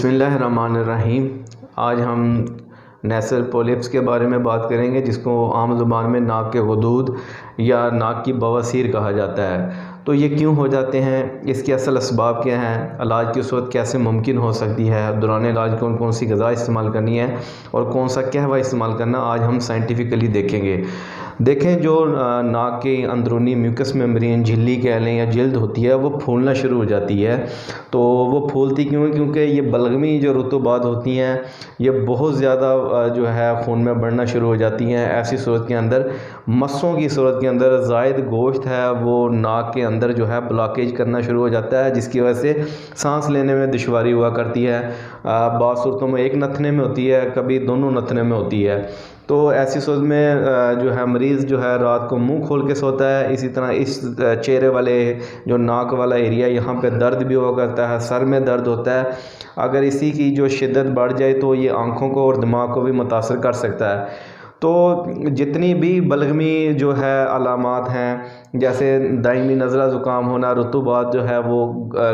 बिस्मिल्लाहिर्रहमानिर्रहीम। आज हम नेसल पोलिप्स के बारे में बात करेंगे, जिसको आम ज़ुबान में नाक के गदूद या नाक की बवासीर कहा जाता है। तो ये क्यों हो जाते हैं, इसके असल असबाब क्या हैं, इलाज की सूरत कैसे मुमकिन हो सकती है, दौरान इलाज कौन कौन सी ग़िज़ा इस्तेमाल करनी है और कौन सा कहवा इस्तेमाल करना, आज हम साइंटिफिकली देखेंगे। देखें, जो नाक के अंदरूनी म्यूकस मेम्ब्रेन, झिल्ली कह लें या जिल्द होती है, वो फूलना शुरू हो जाती है। तो वो फूलती क्यों है? क्योंकि ये बलगमी जो रुतूबात होती हैं, ये बहुत ज़्यादा जो है खून में बढ़ना शुरू हो जाती हैं। ऐसी सूरत के अंदर, मस्सों की सूरत के अंदर ज़ायद गोश्त है वो नाक के अंदर जो है ब्लॉकेज करना शुरू हो जाता है, जिसकी वजह से सांस लेने में दुश्वारी हुआ करती है। बाज़ सूरतों में एक नथने में होती है, कभी दोनों नथने में होती है। तो ऐसी सूरत में जो है मरीज़ जो है रात को मुंह खोल के सोता है। इसी तरह इस चेहरे वाले जो नाक वाला एरिया, यहाँ पे दर्द भी हुआ करता है, सर में दर्द होता है। अगर इसी की जो शिद्दत बढ़ जाए तो ये आँखों को और दिमाग को भी मुतासर कर सकता है। तो जितनी भी बलगमी जो है अलामात हैं, जैसे दायमी नज़ला ज़ुकाम होना, रुतूबात जो है वो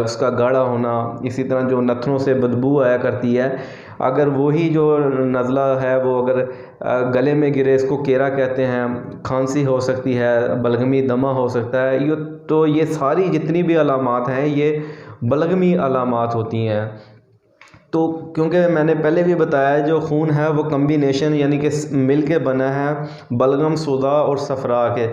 उसका गाढ़ा होना, इसी तरह जो नथनों से बदबू आया करती है, अगर वही जो नज़ला है वो अगर गले में गिरे, इसको केरा कहते हैं, खांसी हो सकती है, बलगमी दमा हो सकता है। तो ये सारी जितनी भी अलामात हैं, ये बलगमी अलामात होती हैं। तो क्योंकि मैंने पहले भी बताया, जो खून है वो कम्बिनेशन यानी कि मिल के बना है बलगम, सुदा और सफ़रा के।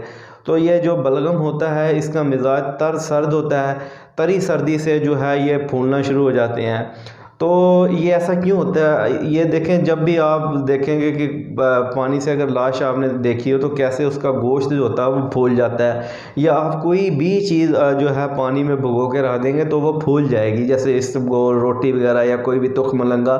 तो ये जो बलगम होता है, इसका मिजाज तर सर्द होता है। तरी सर्दी से जो है ये फूलना शुरू हो जाते हैं। तो ये ऐसा क्यों होता है? ये देखें, जब भी आप देखेंगे कि पानी से अगर लाश आपने देखी हो तो कैसे उसका गोश्त जो होता है वो फूल जाता है, या आप कोई भी चीज़ जो है पानी में भिगो के रख देंगे तो वो फूल जाएगी, जैसे इसबगोल, रोटी वगैरह या कोई भी तुख मलंगा।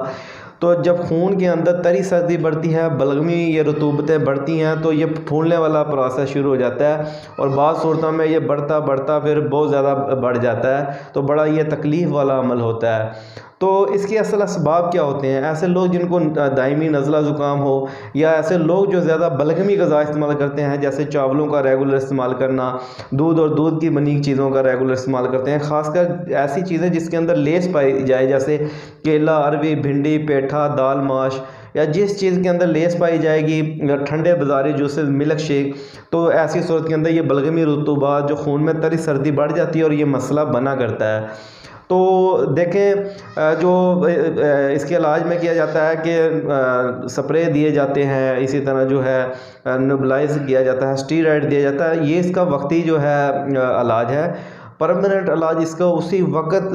तो जब खून के अंदर तरी सर्दी बढ़ती है, बलगमी ये रतूबतें बढ़ती हैं, तो ये फूलने वाला प्रोसेस शुरू हो जाता है और बाज़ सूरतों में ये बढ़ता बढ़ता फिर बहुत ज़्यादा बढ़ जाता है। तो बड़ा ये तकलीफ़ वाला अमल होता है। तो इसके असल असबाब क्या होते हैं? ऐसे लोग जिनको दायमी नज़ला ज़ुकाम हो, या ऐसे लोग जो ज़्यादा बलगमी ग़िज़ा इस्तेमाल करते हैं, जैसे चावलों का रेगुलर इस्तेमाल करना, दूध और दूध की बनी चीज़ों का रेगुलर इस्तेमाल करते हैं, ख़ासकर ऐसी चीज़ें जिसके अंदर लेस पाई जाए, जैसे केला, अरवी, भिंडी, पेठा, दाल माश, या जिस चीज़ के अंदर लेस पाई जाएगी, ठंडे बाज़ारी जूसेस, मिल्क शेक, तो ऐसी सूरत के अंदर ये बलगमी रुतूबात जो खून में तरी सर्दी बढ़ जाती है और ये मसला बना करता है। तो देखें, जो इसके इलाज में किया जाता है कि स्प्रे दिए जाते हैं, इसी तरह जो है नेबुलाइज किया जाता है, स्टीरॉयड दिया जाता है। ये इसका वक्ती जो है इलाज है। परमानेंट इलाज इसका उसी वक्त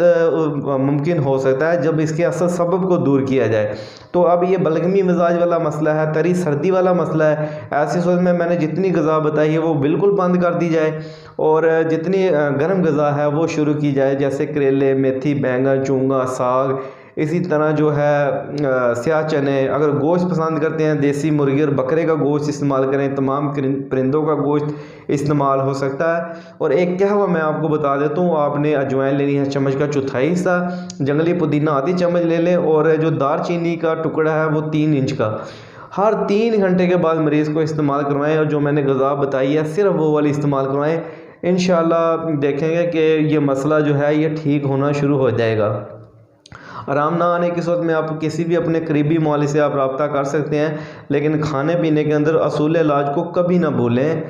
मुमकिन हो सकता है जब इसके असल सबब को दूर किया जाए। तो अब ये बलगमी मिजाज वाला मसला है, तरी सर्दी वाला मसला है। ऐसी सूरत में मैंने जितनी ग़िज़ा बताई है वो बिल्कुल बंद कर दी जाए और जितनी गर्म ग़िज़ा है वो शुरू की जाए, जैसे करेले, मेथी, बैंगन, चूंगा, साग, इसी तरह जो है स्याह चने। अगर गोश्त पसंद करते हैं, देसी मुर्गी और बकरे का गोश्त इस्तेमाल करें, तमाम परिंदों का गोश्त इस्तेमाल हो सकता है। और एक कहवा मैं आपको बता देता हूँ, आपने अजवाइन लेनी है चम्मच का चौथाई हिस्सा, जंगली पुदीना आधी चम्मच ले लें, और जो दारचीनी का टुकड़ा है वो 3 इंच का। हर 3 घंटे के बाद मरीज़ को इस्तेमाल करवाएं, और जो मैंने ग़िज़ा बताई है सिर्फ वो वाली इस्तेमाल करवाएं। इंशाअल्लाह देखेंगे कि ये मसला जो है ये ठीक होना शुरू हो जाएगा। आराम ना आने की सूरत में आप किसी भी अपने करीबी मौलवी से आप रब्ता कर सकते हैं, लेकिन खाने पीने के अंदर असूल इलाज को कभी ना भूलें।